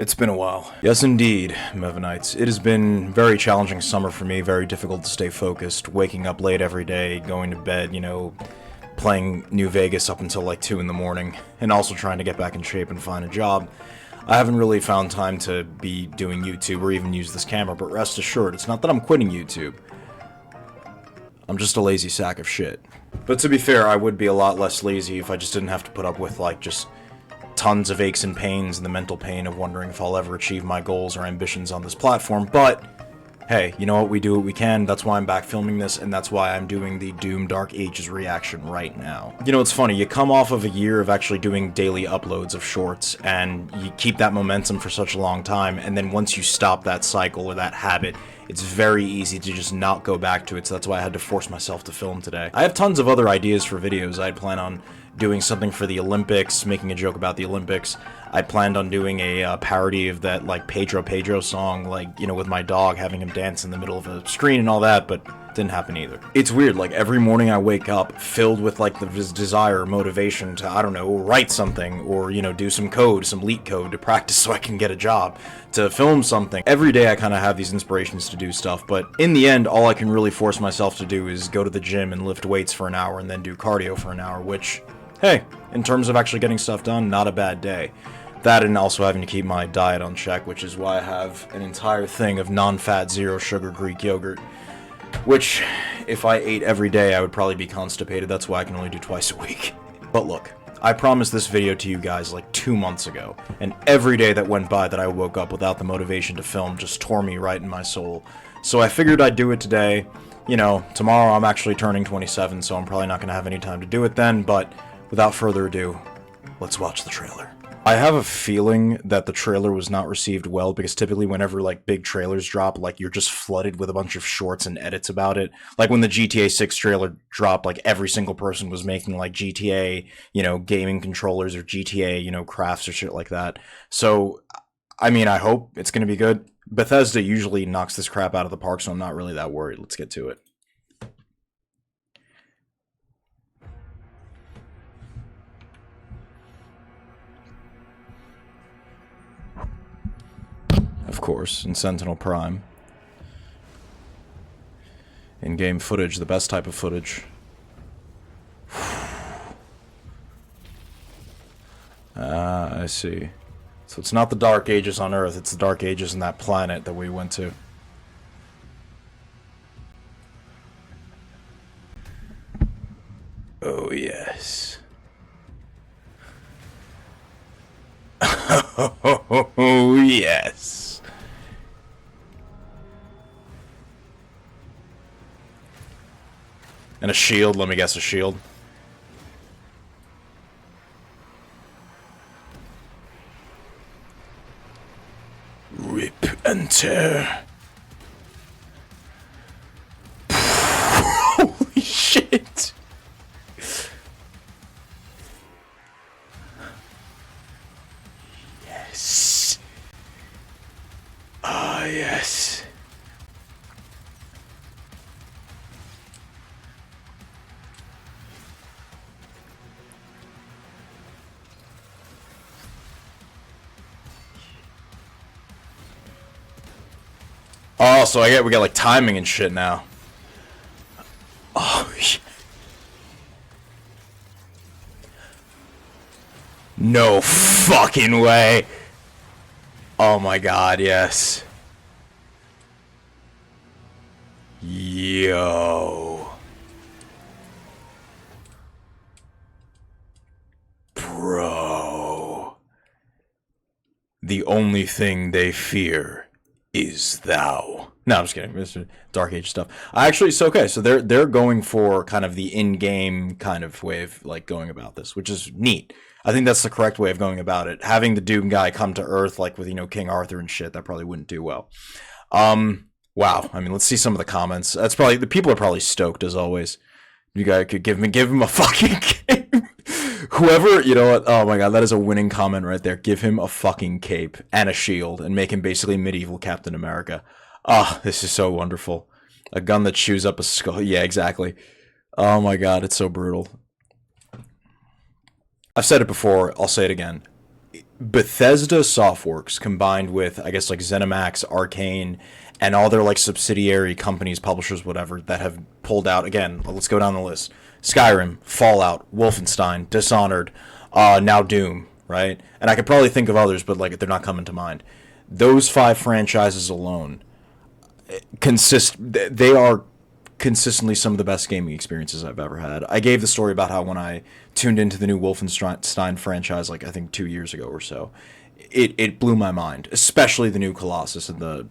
It's been a while. Yes, indeed, Mevanites. It has been very challenging summer for me, very difficult to stay focused, waking up late every day, going to bed, playing New Vegas up until like 2 in the morning, and also trying to get back in shape and find a job. I haven't really found time to be doing YouTube or even use this camera, but rest assured, it's not that I'm quitting YouTube. I'm just a lazy sack of shit. But to be fair, I would be a lot less lazy if I just didn't have to put up with, just tons of aches and pains and the mental pain of wondering if I'll ever achieve my goals or ambitions on this platform, but hey, you know what, we do what we can. That's why I'm back filming this, and that's why I'm doing the Doom Dark Ages reaction right now. You know, it's funny, you come off of a year of actually doing daily uploads of shorts, and you keep that momentum for such a long time, and then once you stop that cycle or that habit, it's very easy to just not go back to it, so that's why I had to force myself to film today. I have tons of other ideas for videos. I'd plan on doing something for the Olympics, making a joke about the Olympics. I planned on doing a parody of that, Pedro song, with my dog, having him dance in the middle of a screen and all that, but didn't happen either. It's weird, every morning I wake up filled with, the desire or motivation to, I don't know, write something, or, do some code, some leak code to practice so I can get a job, to film something. Every day I kind of have these inspirations to do stuff, but in the end, all I can really force myself to do is go to the gym and lift weights for an hour and then do cardio for an hour, which, hey, in terms of actually getting stuff done, not a bad day. That and also having to keep my diet on check, which is why I have an entire thing of non-fat, zero-sugar Greek yogurt, which, if I ate every day, I would probably be constipated. That's why I can only do twice a week. But look, I promised this video to you guys 2 months ago, and every day that went by that I woke up without the motivation to film just tore me right in my soul. So I figured I'd do it today. Tomorrow I'm actually turning 27, so I'm probably not going to have any time to do it then, but without further ado, let's watch the trailer. I have a feeling that the trailer was not received well, because typically whenever big trailers drop, you're just flooded with a bunch of shorts and edits about it. When the GTA 6 trailer dropped, every single person was making GTA, gaming controllers, or GTA, crafts or shit like that. So, I mean, I hope it's gonna be good. Bethesda usually knocks this crap out of the park, so I'm not really that worried. Let's get to it. Of course, in Sentinel Prime. In-game footage, the best type of footage. Ah, I see. So it's not the Dark Ages on Earth, it's the Dark Ages in that planet that we went to. Oh, yes. Oh, yes. And a shield, let me guess, a shield. Rip and tear. Holy shit! Yes. Ah, yes. Oh, so we got timing and shit now. Oh, shit. No fucking way. Oh my god, yes. Yo. Bro. The only thing they fear is thou. No, I'm just kidding. This is Dark Age stuff. So they're going for kind of the in-game kind of way of going about this, which is neat. I think that's the correct way of going about it. Having the Doom guy come to Earth with King Arthur and shit, that probably wouldn't do well. Wow. I mean, let's see some of the comments. That's probably, the people are probably stoked as always. You guys could give him a fucking cape. Whoever, you know what? Oh my god, that is a winning comment right there. Give him a fucking cape and a shield and make him basically medieval Captain America. Ah, this is so wonderful. A gun that chews up a skull. Yeah, exactly. Oh my god, it's so brutal. I've said it before, I'll say it again. Bethesda Softworks combined with, I guess, like ZeniMax, Arcane, and all their like subsidiary companies, publishers, whatever, that have pulled out. Again, let's go down the list: Skyrim, Fallout, Wolfenstein, Dishonored, now Doom, right? And I could probably think of others, but like they're not coming to mind. Those 5 franchises alone they are consistently some of the best gaming experiences I've ever had. I gave the story about how when I tuned into the new Wolfenstein franchise, like I think 2 years ago or so, it blew my mind, especially the new Colossus and the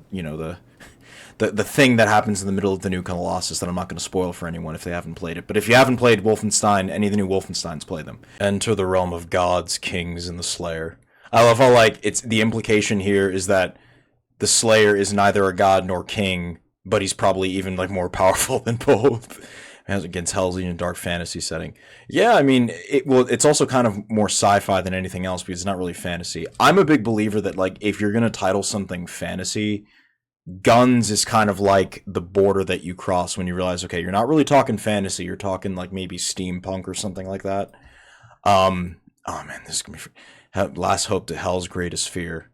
thing that happens in the middle of the new Colossus that I'm not going to spoil for anyone if they haven't played it. But if you haven't played Wolfenstein, any of the new Wolfensteins, play them. Enter the realm of gods, kings, and the Slayer. I love how like it's the implication here is that the Slayer is neither a god nor king, but he's probably even like more powerful than both. Against Hell's in a dark fantasy setting. Yeah, I mean, it's also kind of more sci-fi than anything else because it's not really fantasy. I'm a big believer that like if you're gonna title something fantasy, guns is kind of like the border that you cross when you realize, okay, you're not really talking fantasy, you're talking like maybe steampunk or something like that. Oh man, this is gonna be Last Hope to Hell's Greatest Fear.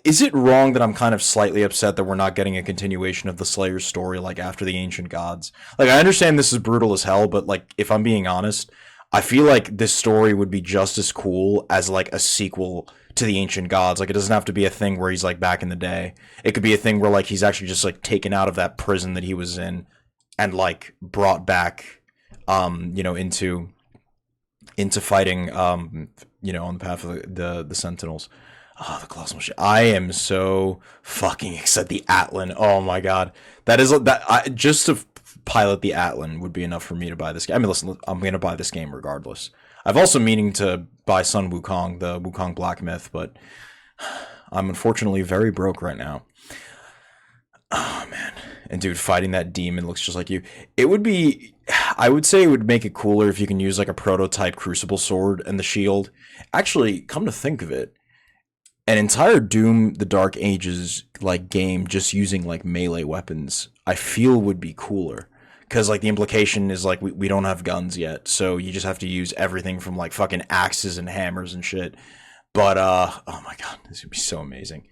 Is it wrong that I'm kind of slightly upset that we're not getting a continuation of the Slayer's story, like, after the Ancient Gods? Like, I understand this is brutal as hell, but, like, if I'm being honest, I feel like this story would be just as cool as, like, a sequel to the Ancient Gods. Like, it doesn't have to be a thing where he's, like, back in the day. It could be a thing where, like, he's actually just, like, taken out of that prison that he was in and, like, brought back, into fighting, on the path of the Sentinels. Oh, the colossal machine! I am so fucking excited. The Atlan. Oh my god, just to pilot the Atlan would be enough for me to buy this game. I mean, listen, I'm gonna buy this game regardless. I've also meaning to buy Sun Wukong, the Wukong Black Myth, but I'm unfortunately very broke right now. Oh man, and dude, fighting that demon looks just like you. It would be. I would say it would make it cooler if you can use like a prototype Crucible sword and the shield. Actually, come to think of it, an entire Doom the Dark Ages like game just using like melee weapons I feel would be cooler, because like the implication is like we don't have guns yet, so you just have to use everything from like fucking axes and hammers and shit. But oh my god, this would be so amazing.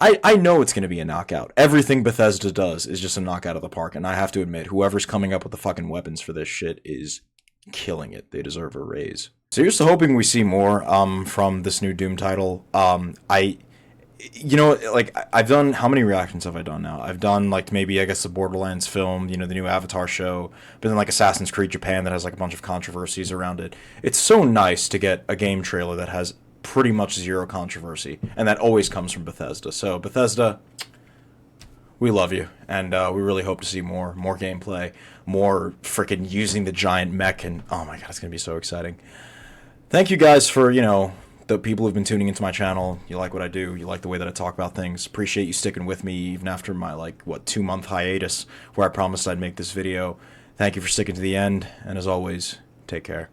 I know it's going to be a knockout. Everything Bethesda does is just a knockout of the park, and I have to admit, whoever's coming up with the fucking weapons for this shit is killing it. They deserve a raise. So here's to hoping we see more from this new Doom title. I've done, how many reactions have I done now? I've done like maybe I guess the Borderlands film, the new Avatar show, but then like Assassin's Creed Japan that has like a bunch of controversies around it. It's so nice to get a game trailer that has pretty much zero controversy, and that always comes from Bethesda. So Bethesda, we love you, and we really hope to see more gameplay, more freaking using the giant mech, and oh my god, it's gonna be so exciting. Thank you guys for, the people who've been tuning into my channel. You like what I do, you like the way that I talk about things. Appreciate you sticking with me even after my 2-month hiatus where I promised I'd make this video. Thank you for sticking to the end, and as always, take care.